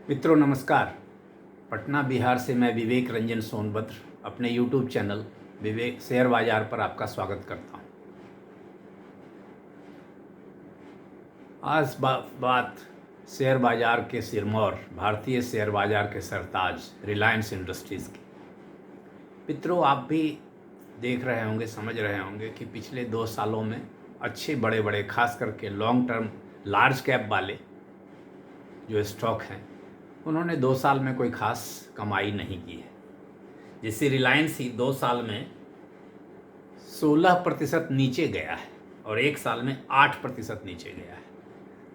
मित्रों नमस्कार। पटना बिहार से मैं विवेक रंजन सोनभद्र अपने यूट्यूब चैनल विवेक शेयर बाज़ार पर आपका स्वागत करता हूं। आज बात शेयर बाज़ार के सिरमौर भारतीय शेयर बाज़ार के सरताज रिलायंस इंडस्ट्रीज़ की। मित्रों आप भी देख रहे होंगे, समझ रहे होंगे कि पिछले 2 सालों में अच्छे बड़े बड़े खास करके लॉन्ग टर्म लार्ज कैप वाले जो स्टॉक हैं उन्होंने 2 साल में कोई खास कमाई नहीं की है। जैसे रिलायंस ही 2 साल में 16% नीचे गया है और 1 साल में 8% नीचे गया है।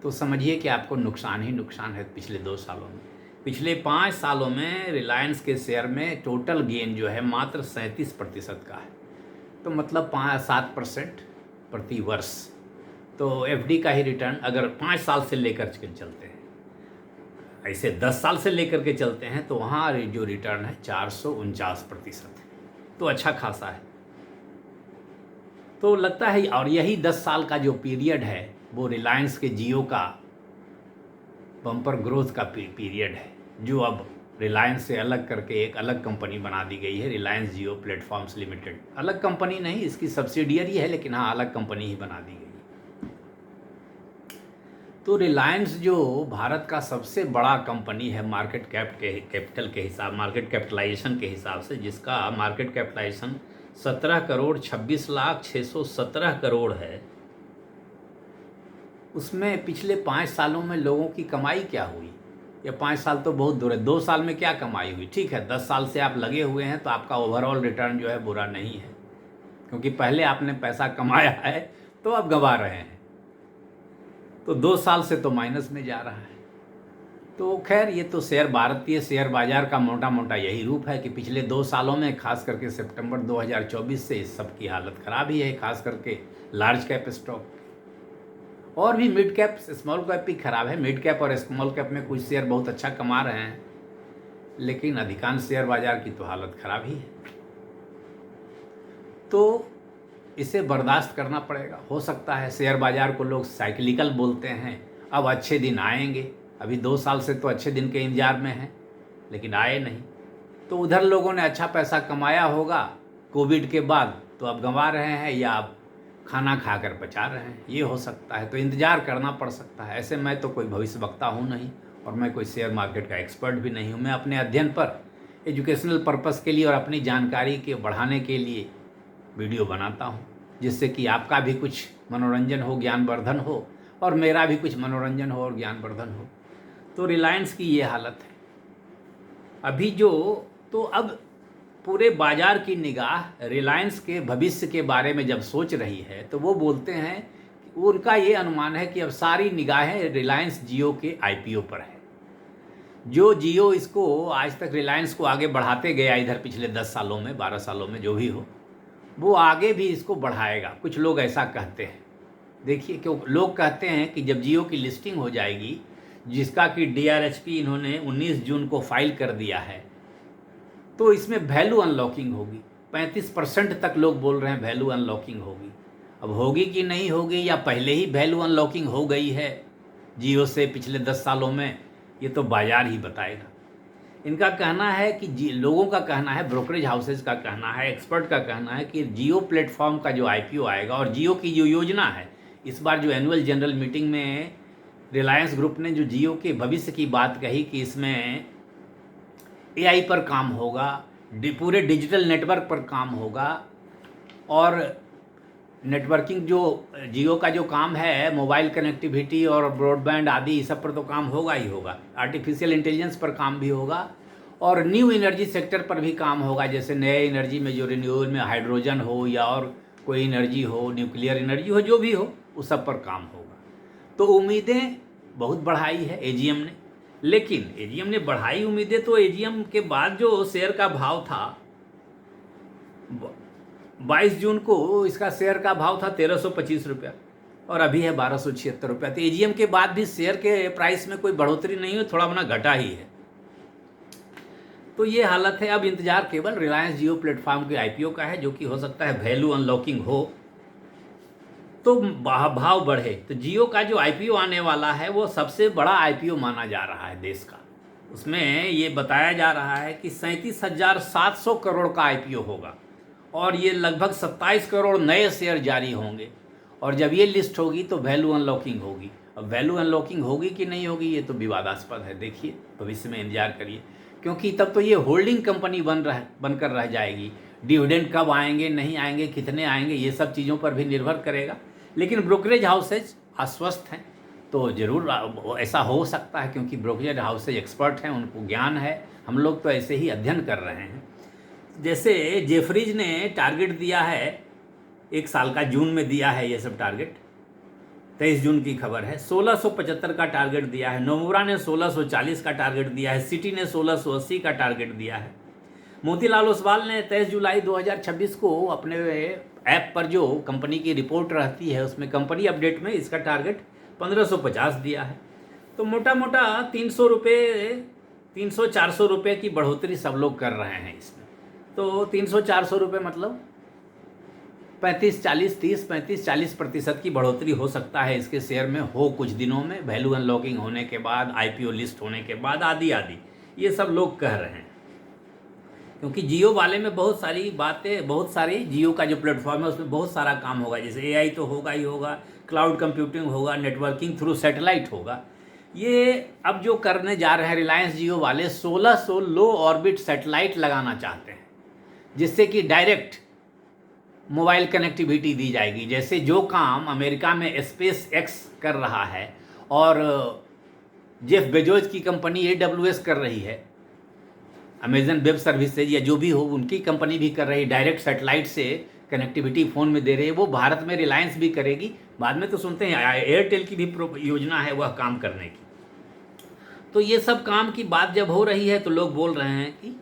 तो समझिए कि आपको नुकसान ही नुकसान है पिछले 2 सालों में। पिछले 5 सालों में रिलायंस के शेयर में टोटल गेन जो है मात्र 37% का है। तो मतलब 7% प्रति वर्ष। तो एफडी का ही रिटर्न अगर 5 साल से लेकर के चलते हैं, ऐसे 10 साल से लेकर के चलते हैं तो वहाँ जो रिटर्न है 449% है। तो अच्छा खासा है। तो लगता है और यही 10 साल का जो पीरियड है वो रिलायंस के जियो का बम्पर ग्रोथ का पीरियड है, जो अब रिलायंस से अलग करके एक अलग कंपनी बना दी गई है, रिलायंस जियो प्लेटफॉर्म्स लिमिटेड। अलग कंपनी नहीं, इसकी सब्सिडियरी है, लेकिन हाँ अलग कंपनी ही बना दी गई। तो रिलायंस जो भारत का सबसे बड़ा कंपनी है मार्केट कैपिटलाइजेशन के हिसाब से, जिसका मार्केट कैपिटलाइजेशन 17,26,617 करोड़ है, उसमें पिछले 5 सालों में लोगों की कमाई क्या हुई? या 5 साल तो बहुत दूर है, 2 साल में क्या कमाई हुई? ठीक है, 10 साल से आप लगे हुए हैं तो आपका ओवरऑल रिटर्न जो है बुरा नहीं है, क्योंकि पहले आपने पैसा कमाया है तो अब गंवा रहे हैं। तो 2 साल से तो माइनस में जा रहा है। तो खैर ये तो भारतीय शेयर बाजार का मोटा मोटा यही रूप है कि पिछले 2 सालों में खास करके सितंबर 2024 से इस सब की हालत ख़राब ही है, खास करके लार्ज कैप स्टॉक। और भी मिड कैप स्मॉल कैप भी ख़राब है। मिड कैप और स्मॉल कैप में कुछ शेयर बहुत अच्छा कमा रहे हैं, लेकिन अधिकांश शेयर बाजार की तो हालत ख़राब ही है। तो इसे बर्दाश्त करना पड़ेगा। हो सकता है शेयर बाज़ार को लोग साइक्लिकल बोलते हैं, अब अच्छे दिन आएंगे। अभी 2 साल से तो अच्छे दिन के इंतजार में हैं, लेकिन आए नहीं। तो उधर लोगों ने अच्छा पैसा कमाया होगा कोविड के बाद, तो अब गंवा रहे हैं या अब खाना खाकर बचा रहे हैं, ये हो सकता है। तो इंतज़ार करना पड़ सकता है। ऐसे मैं तो कोई भविष्यवक्ता हूँ नहीं और मैं कोई शेयर मार्केट का एक्सपर्ट भी नहीं हूँ। मैं अपने अध्ययन पर एजुकेशनल पर्पस के लिए और अपनी जानकारी के बढ़ाने के लिए वीडियो बनाता हूँ, जिससे कि आपका भी कुछ मनोरंजन हो, ज्ञानवर्धन हो, और मेरा भी कुछ मनोरंजन हो और ज्ञानवर्धन हो। तो रिलायंस की ये हालत है अभी जो। तो अब पूरे बाजार की निगाह रिलायंस के भविष्य के बारे में जब सोच रही है तो वो बोलते हैं, उनका ये अनुमान है कि अब सारी निगाहें रिलायंस जियो के आईपीओ पर है। जो जियो इसको आज तक रिलायंस को आगे बढ़ाते गया इधर पिछले 10 सालों में, 12 सालों में, जो भी हो, वो आगे भी इसको बढ़ाएगा। कुछ लोग ऐसा कहते हैं। देखिए, क्यों लोग कहते हैं कि जब जियो की लिस्टिंग हो जाएगी, जिसका कि डीआरएचपी इन्होंने 19 जून को फाइल कर दिया है, तो इसमें वैल्यू अनलॉकिंग होगी। 35% तक लोग बोल रहे हैं वैल्यू अनलॉकिंग होगी। अब होगी कि नहीं होगी, या पहले ही वैल्यू अनलॉकिंग हो गई है जियो से पिछले 10 सालों में, ये तो बाजार ही बताएगा। इनका कहना है कि लोगों का कहना है, ब्रोकरेज हाउसेज का कहना है, एक्सपर्ट का कहना है कि जियो प्लेटफॉर्म का जो आईपीओ आएगा, और जियो की जो योजना है, इस बार जो एनुअल जनरल मीटिंग में रिलायंस ग्रुप ने जो जियो के भविष्य की बात कही कि इसमें एआई पर काम होगा, पूरे डिजिटल नेटवर्क पर काम होगा, और नेटवर्किंग जो जियो का जो काम है, मोबाइल कनेक्टिविटी और ब्रॉडबैंड आदि इस सब पर तो काम होगा ही होगा। आर्टिफिशियल इंटेलिजेंस पर काम भी होगा, और न्यू एनर्जी सेक्टर पर भी काम होगा। जैसे नए एनर्जी में जो रिन्यूएबल में हाइड्रोजन हो या और कोई एनर्जी हो, न्यूक्लियर एनर्जी हो, जो भी हो, उस सब पर काम होगा। तो उम्मीदें बहुत बढ़ाई है एजीएम ने, लेकिन एजीएम ने बढ़ाई उम्मीदें, तो एजीएम के बाद जो शेयर का भाव था 22 जून को, इसका शेयर का भाव था 1325 रुपया और अभी है 1276 रुपया। तो एजीएम के बाद भी शेयर के प्राइस में कोई बढ़ोतरी नहीं हुई, थोड़ा बना घटा ही है। तो ये हालत है। अब इंतजार केवल रिलायंस जियो प्लेटफॉर्म के आईपीओ का है, जो कि हो सकता है वैल्यू अनलॉकिंग हो तो भाव बढ़े। तो जियो का जो आईपीओ आने वाला है वो सबसे बड़ा आईपीओ माना जा रहा है देश का। उसमें ये बताया जा रहा है कि 37,700 करोड़ का आईपीओ होगा और ये लगभग 27 करोड़ नए शेयर जारी होंगे। और जब ये लिस्ट होगी तो वैल्यू अनलॉकिंग होगी। अब वैल्यू अनलॉकिंग होगी कि नहीं होगी ये तो विवादास्पद है, देखिए भविष्य में इंतजार करिए, क्योंकि तब तो ये होल्डिंग कंपनी बनकर रह जाएगी। डिविडेंड कब आएंगे, नहीं आएंगे, कितने आएंगे, ये सब चीज़ों पर भी निर्भर करेगा। लेकिन ब्रोकरेज हाउसेज आश्वस्त हैं, तो ज़रूर ऐसा हो सकता है, क्योंकि ब्रोकरेज हाउसेज एक्सपर्ट हैं, उनको ज्ञान है। हम लोग तो ऐसे ही अध्ययन कर रहे हैं। जैसे जेफरीज ने टारगेट दिया है 1 साल का, जून में दिया है ये सब टारगेट, 23 जून की खबर है। 1675 का टारगेट दिया है। नोमुरा ने 1640 का टारगेट दिया है। सिटी ने 1680 का टारगेट दिया है। मोतीलाल ओसवाल ने 23 जुलाई 2026 को अपने ऐप पर जो कंपनी की रिपोर्ट रहती है उसमें कंपनी अपडेट में इसका टारगेट 1550 दिया है। तो मोटा मोटा 300 रुपये, 300-400 रुपये की बढ़ोतरी सब लोग कर रहे हैं इसमें। तो 300-400 रुपये मतलब 35-40% की बढ़ोतरी हो सकता है इसके शेयर में, हो कुछ दिनों में, वैल्यू अनलॉकिंग होने के बाद, आईपीओ लिस्ट होने के बाद, आदि आदि, ये सब लोग कह रहे हैं। क्योंकि जियो वाले में बहुत सारी बातें, बहुत सारी जियो का जो प्लेटफॉर्म है उसमें बहुत सारा काम होगा। जैसे एआई तो होगा ही होगा, क्लाउड कंप्यूटिंग होगा, नेटवर्किंग थ्रू सैटेलाइट होगा। ये अब जो करने जा रहे हैं रिलायंस जियो वाले, 1600 लो ऑर्बिट सैटेलाइट लगाना चाहते हैं, जिससे कि डायरेक्ट मोबाइल कनेक्टिविटी दी जाएगी। जैसे जो काम अमेरिका में स्पेस एक्स कर रहा है और जेफ बेजोस की कंपनी AWS कर रही है, अमेजन वेब सर्विसेज या जो भी हो उनकी कंपनी भी कर रही है, डायरेक्ट सैटेलाइट से कनेक्टिविटी फ़ोन में दे रही है, वो भारत में रिलायंस भी करेगी। बाद में तो सुनते हैं एयरटेल की भी योजना है वह काम करने की। तो ये सब काम की बात जब हो रही है तो लोग बोल रहे हैं कि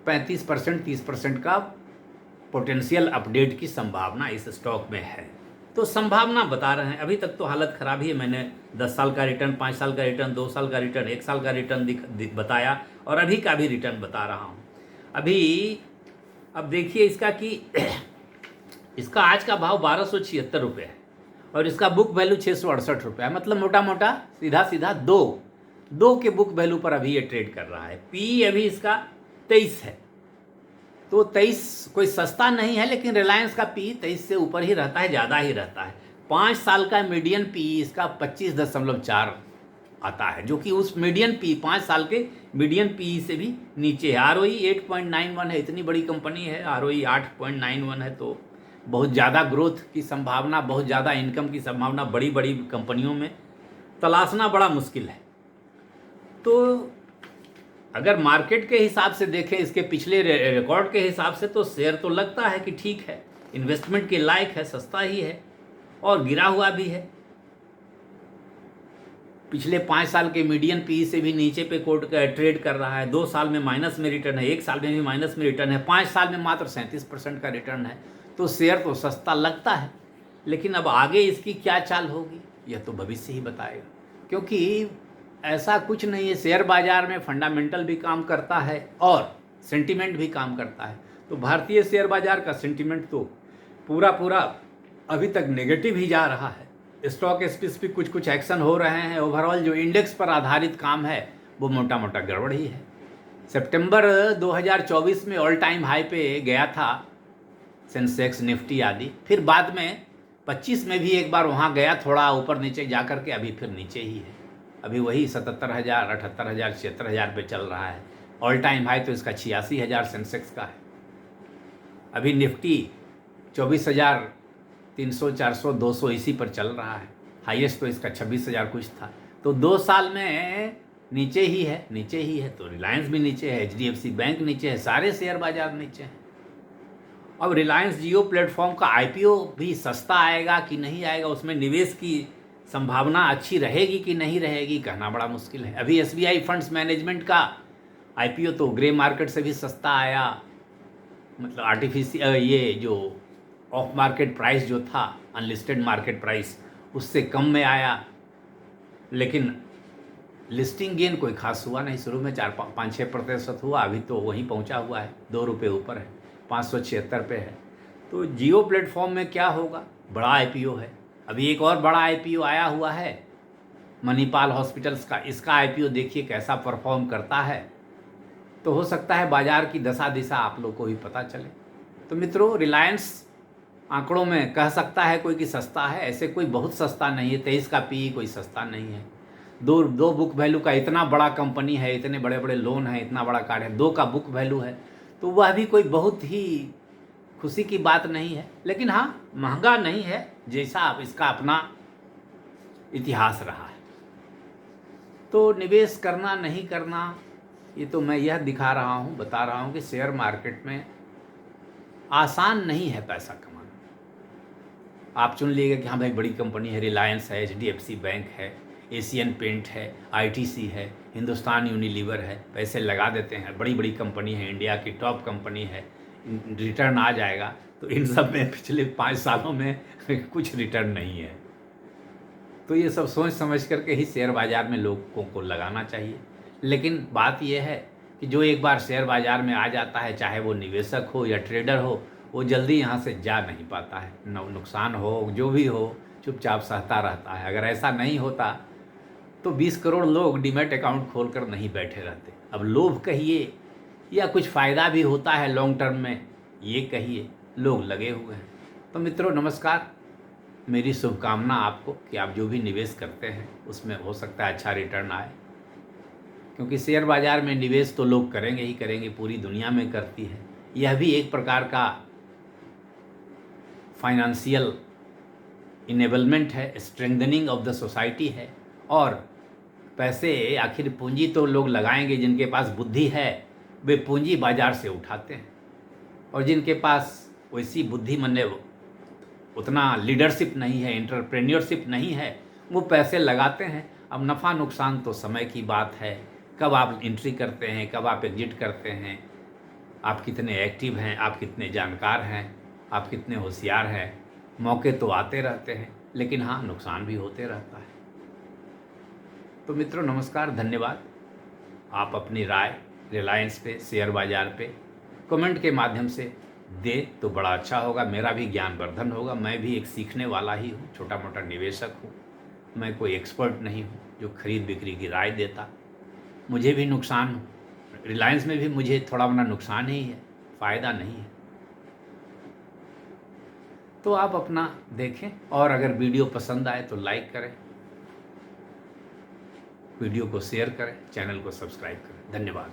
35%, 30% का पोटेंशियल अपडेट की संभावना इस स्टॉक में है। तो संभावना बता रहे हैं। अभी तक तो हालत ख़राब ही है। मैंने 10 साल का रिटर्न, 5 साल का रिटर्न, 2 साल का रिटर्न, 1 साल का रिटर्न बताया और अभी का भी रिटर्न बता रहा हूँ। अभी अब देखिए इसका कि इसका आज का भाव 1276 रुपये है और इसका बुक वैल्यू 668 रुपये है। मतलब मोटा मोटा सीधा सीधा दो के बुक वैल्यू पर अभी ये ट्रेड कर रहा है। पी अभी इसका 23 है, तो 23 कोई सस्ता नहीं है, लेकिन रिलायंस का पी 23 से ऊपर ही रहता है, ज़्यादा ही रहता है। 5 साल का मीडियन पी इसका 25.4 आता है, जो कि उस मीडियन पी 5 साल के मीडियन पी से भी नीचे है। ROE 8.91 है, इतनी बड़ी कंपनी है, ROE 8.91 है, तो बहुत ज़्यादा ग्रोथ की संभावना, बहुत ज़्यादा इनकम की संभावना बड़ी बड़ी कंपनियों में तलाशना बड़ा मुश्किल है। तो अगर मार्केट के हिसाब से देखें, इसके पिछले रिकॉर्ड के हिसाब से, तो शेयर तो लगता है कि ठीक है, इन्वेस्टमेंट के लायक है, सस्ता ही है और गिरा हुआ भी है। पिछले 5 साल के मीडियन पी से भी नीचे पे ट्रेड कर रहा है। 2 साल में माइनस में रिटर्न है, 1 साल में भी माइनस में रिटर्न है, 5 साल में मात्र 37% का रिटर्न है। तो शेयर तो सस्ता लगता है, लेकिन अब आगे इसकी क्या चाल होगी यह तो भविष्य ही बताएगा। क्योंकि ऐसा कुछ नहीं है, शेयर बाजार में फंडामेंटल भी काम करता है और सेंटीमेंट भी काम करता है। तो भारतीय शेयर बाजार का सेंटीमेंट तो पूरा अभी तक नेगेटिव ही जा रहा है। स्टॉक स्पेसिफिक कुछ एक्शन हो रहे हैं, ओवरऑल जो इंडेक्स पर आधारित काम है वो मोटा मोटा गड़बड़ ही है। सितंबर 2024 में ऑल टाइम हाई पे गया था सेंसेक्स, निफ्टी आदि, फिर बाद में 25 में भी एक बार वहाँ गया, थोड़ा ऊपर नीचे जा करके अभी फिर नीचे ही है। अभी वही 77,000, 78,000, 76,000 पे चल रहा है। ऑल टाइम हाई तो इसका 86,000 सेंसेक्स का है। अभी निफ्टी 24,300, 400, 200 इसी पर चल रहा है। हाईएस्ट तो इसका 26,000 कुछ था। तो 2 साल में नीचे ही है। तो रिलायंस भी नीचे है, HDFC बैंक नीचे है, सारे शेयर बाजार नीचे हैं। अब रिलायंस जियो प्लेटफॉर्म का IPO भी सस्ता आएगा कि नहीं आएगा, उसमें निवेश की संभावना अच्छी रहेगी कि नहीं रहेगी, कहना बड़ा मुश्किल है। अभी SBI फंड्स मैनेजमेंट का IPO तो ग्रे मार्केट से भी सस्ता आया, मतलब आर्टिफिशियल ये जो ऑफ मार्केट प्राइस जो था, अनलिस्टेड मार्केट प्राइस, उससे कम में आया, लेकिन लिस्टिंग गेन कोई खास हुआ नहीं। शुरू में 4-5-6% हुआ, अभी तो वहीं पहुंचा हुआ है, 2 रुपये ऊपर है, 576 पे है। तो जियो प्लेटफॉर्म में क्या होगा, बड़ा IPO है। अभी एक और बड़ा IPO आया हुआ है मणिपाल हॉस्पिटल्स का, इसका आईपीओ देखिए कैसा परफॉर्म करता है। तो हो सकता है बाजार की दशा दिशा आप लोग को भी पता चले। तो मित्रों, रिलायंस आंकड़ों में कह सकता है कोई कि सस्ता है, ऐसे कोई बहुत सस्ता नहीं है। 23 का पी कोई सस्ता नहीं है। दो बुक वैल्यू का, इतना बड़ा कंपनी है, इतने बड़े बड़े लोन है, इतना बड़ा कार्ड है, 2 का बुक वैल्यू है, तो वह भी कोई बहुत ही खुशी की बात नहीं है। लेकिन हाँ, महंगा नहीं है, जैसा आप इसका अपना इतिहास रहा है। तो निवेश करना नहीं करना, ये तो मैं यह दिखा रहा हूँ, बता रहा हूँ कि शेयर मार्केट में आसान नहीं है पैसा कमाना। आप चुन लीजिएगा कि हाँ भाई बड़ी कंपनी है, रिलायंस है, HDFC बैंक है, एशियन पेंट है, ITC है, हिंदुस्तान यूनिलीवर है, पैसे लगा देते हैं, बड़ी बड़ी कंपनी है, इंडिया की टॉप कंपनी है, रिटर्न आ जाएगा। तो इन सब में पिछले 5 सालों में कुछ रिटर्न नहीं है। तो ये सब सोच समझ करके ही शेयर बाज़ार में लोगों को लगाना चाहिए। लेकिन बात यह है कि जो एक बार शेयर बाज़ार में आ जाता है, चाहे वो निवेशक हो या ट्रेडर हो, वो जल्दी यहाँ से जा नहीं पाता है। नुकसान हो, जो भी हो, चुपचाप सहता रहता है। अगर ऐसा नहीं होता तो 20 करोड़ लोग डीमैट अकाउंट खोलकर नहीं बैठे रहते। अब लोभ कहिए या कुछ फ़ायदा भी होता है लॉन्ग टर्म में, ये कहिए, लोग लगे हुए हैं। तो मित्रों नमस्कार, मेरी शुभकामना आपको कि आप जो भी निवेश करते हैं उसमें हो सकता है अच्छा रिटर्न आए, क्योंकि शेयर बाज़ार में निवेश तो लोग करेंगे ही करेंगे, पूरी दुनिया में करती है। यह भी एक प्रकार का फाइनेंशियल इनेबलमेंट है, स्ट्रेंथनिंग ऑफ द सोसाइटी है। और पैसे, आखिर पूंजी तो लोग लगाएंगे, जिनके पास बुद्धि है वे पूंजी बाज़ार से उठाते हैं, और जिनके पास वैसी बुद्धि मने उतना लीडरशिप नहीं है, एंटरप्रेन्योरशिप नहीं है, वो पैसे लगाते हैं। अब नफ़ा नुकसान तो समय की बात है, कब आप एंट्री करते हैं, कब आप एग्जिट करते हैं, आप कितने एक्टिव हैं, आप कितने जानकार हैं, आप कितने होशियार हैं। मौके तो आते रहते हैं, लेकिन हाँ, नुकसान भी होते रहता है। तो मित्रों नमस्कार, धन्यवाद। आप अपनी राय रिलायंस पे, शेयर बाज़ार पे कमेंट के माध्यम से दे तो बड़ा अच्छा होगा। मेरा भी ज्ञानवर्धन होगा। मैं भी एक सीखने वाला ही हूँ, छोटा मोटा निवेशक हूँ। मैं कोई एक्सपर्ट नहीं हूँ जो खरीद बिक्री की राय देता। मुझे भी नुकसान हो, रिलायंस में भी मुझे थोड़ा मोटा नुकसान ही है, फ़ायदा नहीं है। तो आप अपना देखें, और अगर वीडियो पसंद आए तो लाइक करें, वीडियो को शेयर करें, चैनल को सब्सक्राइब करें। धन्यवाद।